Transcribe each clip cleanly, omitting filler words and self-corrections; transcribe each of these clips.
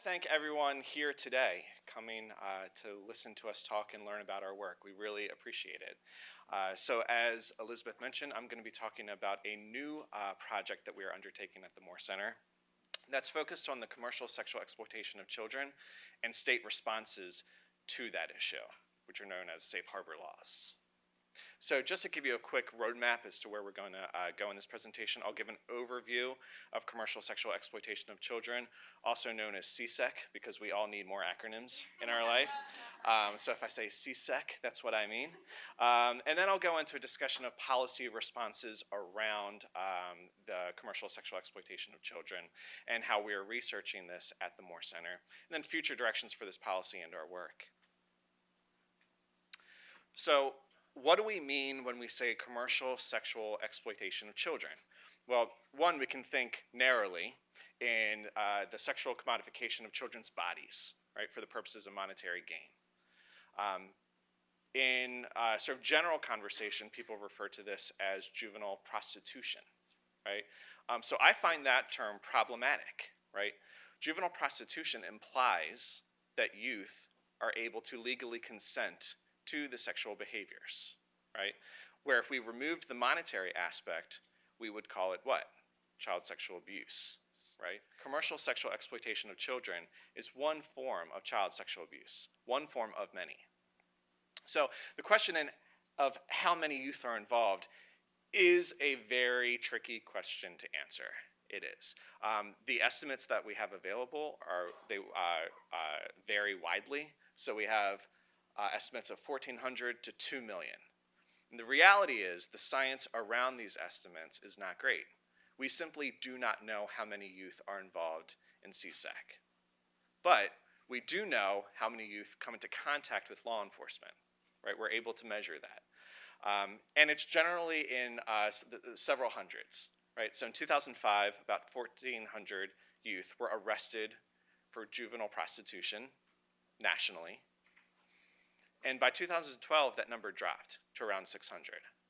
thank everyone here today coming to listen to us talk and learn about our work. We really appreciate it. So as Elizabeth mentioned, I'm going to be talking about a new project that we are undertaking at the Moore Center that's focused on the commercial sexual exploitation of children and state responses to that issue, which are known as safe harbor laws. So just to give you a quick roadmap as to where we're going to go in this presentation, I'll give an overview of commercial sexual exploitation of children, also known as CSEC, because we all need more acronyms in our life. So if I say CSEC, that's what I mean. And then I'll go into a discussion of policy responses around the commercial sexual exploitation of children and how we are researching this at the Moore Center, and then future directions for this policy and our work. So what do we mean when we say commercial sexual exploitation of children? Well, one, we can think narrowly in the sexual commodification of children's bodies, right, for the purposes of monetary gain. In sort of general conversation, people refer to this as juvenile prostitution, right? So I find that term problematic, right? Juvenile prostitution implies that youth are able to legally consent to the sexual behaviors, right? Where if we removed the monetary aspect, we would call it what? Child sexual abuse, right? Commercial sexual exploitation of children is one form of child sexual abuse, one form of many. So the question of how many youth are involved is a very tricky question to answer. It is. The estimates that we have available vary widely. So we have estimates of 1,400 to 2 million. And the reality is the science around these estimates is not great. We simply do not know how many youth are involved in CSEC. But we do know how many youth come into contact with law enforcement, right? We're able to measure that. And it's generally in several hundreds, right? So in 2005, about 1,400 youth were arrested for juvenile prostitution nationally. And by 2012, that number dropped to around 600,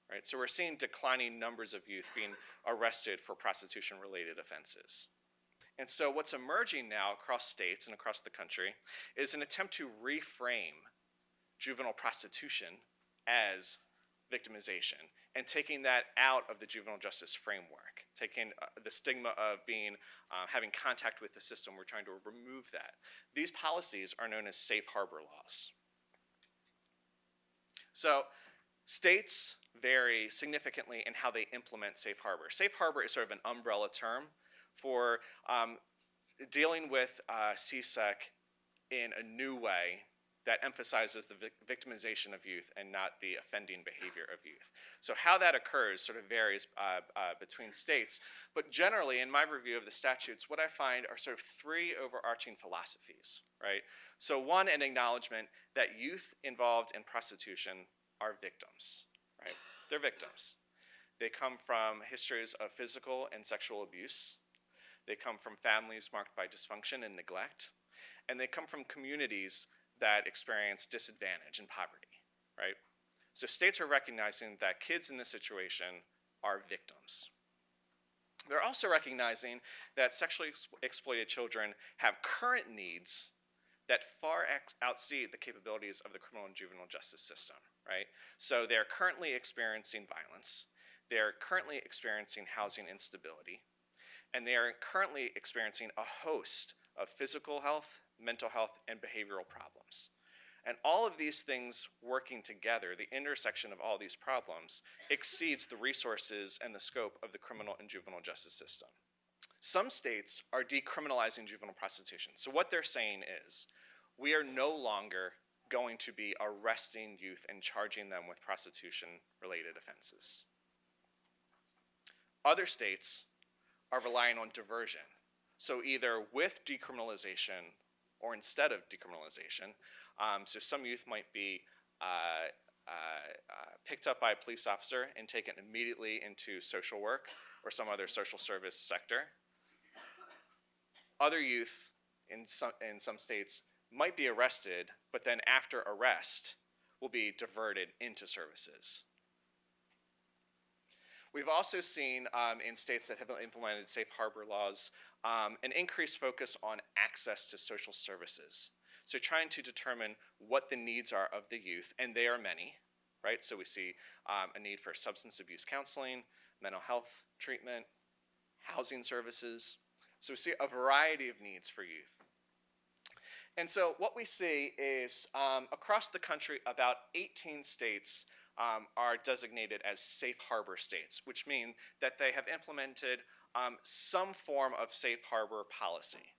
right? So we're seeing declining numbers of youth being arrested for prostitution-related offenses. And so what's emerging now across states and across the country is an attempt to reframe juvenile prostitution as victimization and taking that out of the juvenile justice framework, taking the stigma of having contact with the system. We're trying to remove that. These policies are known as safe harbor laws. So states vary significantly in how they implement safe harbor. Safe harbor is sort of an umbrella term for dealing with CSEC in a new way that emphasizes the victimization of youth and not the offending behavior of youth. So how that occurs sort of varies between states, but generally in my review of the statutes, what I find are sort of three overarching philosophies, right? So one, an acknowledgement that youth involved in prostitution are victims, right? They're victims. They come from histories of physical and sexual abuse. They come from families marked by dysfunction and neglect. And they come from communities that experience disadvantage and poverty, right? So states are recognizing that kids in this situation are victims. They're also recognizing that sexually exploited children have current needs that far exceed the capabilities of the criminal and juvenile justice system, right? So they're currently experiencing violence. They're currently experiencing housing instability. And they are currently experiencing a host of physical health, mental health, and behavioral problems. And all of these things working together, the intersection of all these problems, exceeds the resources and the scope of the criminal and juvenile justice system. Some states are decriminalizing juvenile prostitution. So what they're saying is, we are no longer going to be arresting youth and charging them with prostitution-related offenses. Other states are relying on diversion. So either with decriminalization or instead of decriminalization. So some youth might be picked up by a police officer and taken immediately into social work or some other social service sector. Other youth in some states might be arrested, but then after arrest will be diverted into services. We've also seen in states that have implemented safe harbor laws an increased focus on access to social services. So trying to determine what the needs are of the youth, and they are many, right? So we see a need for substance abuse counseling, mental health treatment, housing services. So we see a variety of needs for youth. And so what we see is across the country, about 18 states are designated as safe harbor states, which mean that they have implemented some form of safe harbor policy.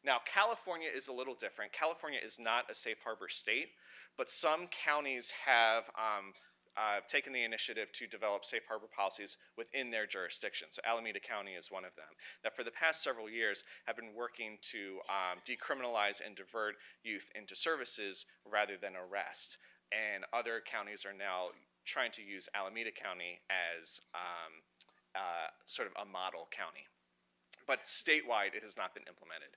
Now, California is a little different. California is not a safe harbor state, but some counties have taken the initiative to develop safe harbor policies within their jurisdiction. So Alameda County is one of them, that for the past several years have been working to decriminalize and divert youth into services rather than arrest. And other counties are now trying to use Alameda County as sort of a model county. But statewide, it has not been implemented.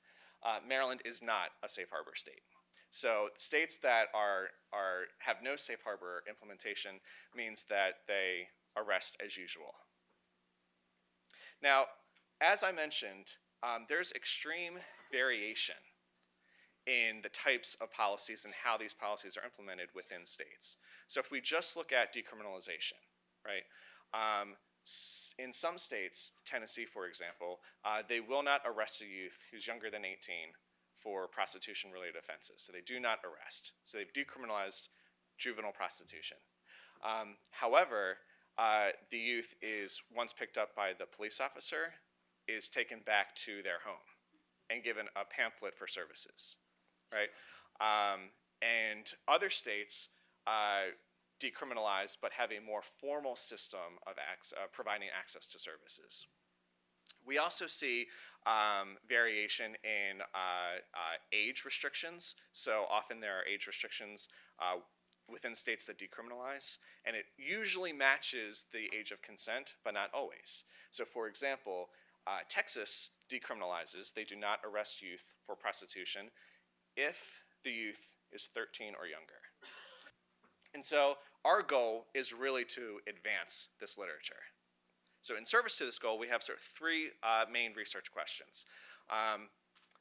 Maryland is not a safe harbor state. So states that have no safe harbor implementation means that they arrest as usual. Now, as I mentioned, there's extreme variation in the types of policies and how these policies are implemented within states. So if we just look at decriminalization, right? In some states, Tennessee, for example, they will not arrest a youth who's younger than 18 for prostitution-related offenses. So they do not arrest. So they've decriminalized juvenile prostitution. However, the youth is, once picked up by the police officer, is taken back to their home and given a pamphlet for services, right? And other states decriminalize but have a more formal system of providing access to services. We also see variation in age restrictions. So often there are age restrictions within states that decriminalize, and it usually matches the age of consent, but not always. So for example, Texas decriminalizes. They do not arrest youth for prostitution if the youth is 13 or younger. And so our goal is really to advance this literature. So in service to this goal, we have sort of three main research questions.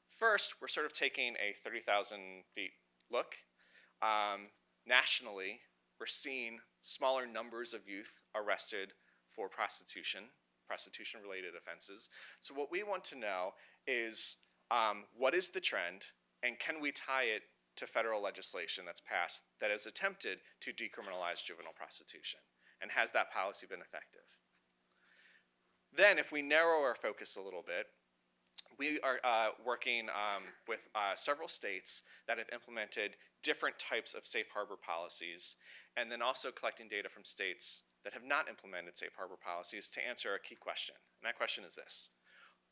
First, we're sort of taking a 30,000 feet look. Nationally, we're seeing smaller numbers of youth arrested for prostitution-related offenses. So what we want to know is what is the trend, and can we tie it to federal legislation that's passed that has attempted to decriminalize juvenile prostitution? And has that policy been effective? Then, if we narrow our focus a little bit, we are working with several states that have implemented different types of safe harbor policies, and then also collecting data from states that have not implemented safe harbor policies to answer a key question. And that question is this: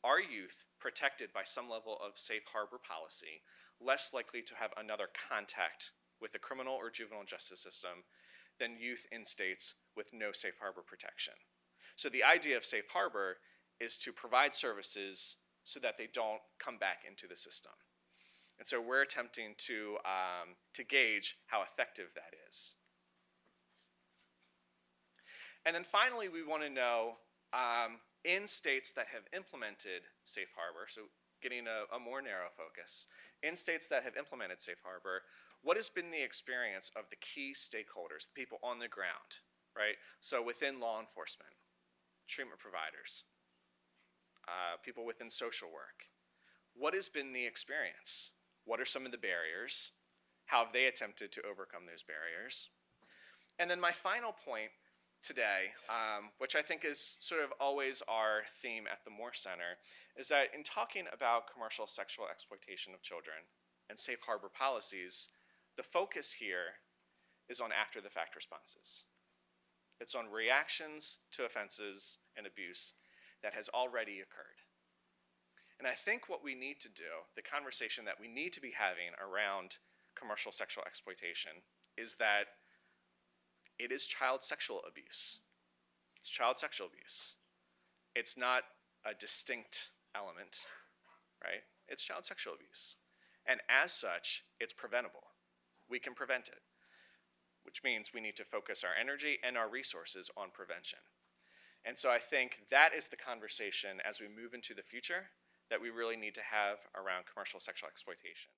are youth protected by some level of safe harbor policy less likely to have another contact with the criminal or juvenile justice system than youth in states with no safe harbor protection? So the idea of safe harbor is to provide services so that they don't come back into the system. And so we're attempting to gauge how effective that is. And then finally, we want to know, in states that have implemented safe harbor, so getting a more narrow focus, in states that have implemented safe harbor, what has been the experience of the key stakeholders, the people on the ground, right? So within law enforcement, treatment providers, people within social work. What has been the experience? What are some of the barriers? How have they attempted to overcome those barriers? And then my final point today, which I think is sort of always our theme at the Moore Center, is that in talking about commercial sexual exploitation of children and safe harbor policies, the focus here is on after-the-fact responses. It's on reactions to offenses and abuse that has already occurred. And I think what we need to do, the conversation that we need to be having around commercial sexual exploitation, is that it is child sexual abuse. It's child sexual abuse. It's not a distinct element, right? It's child sexual abuse. And as such, it's preventable. We can prevent it, which means we need to focus our energy and our resources on prevention. And so I think that is the conversation as we move into the future that we really need to have around commercial sexual exploitation.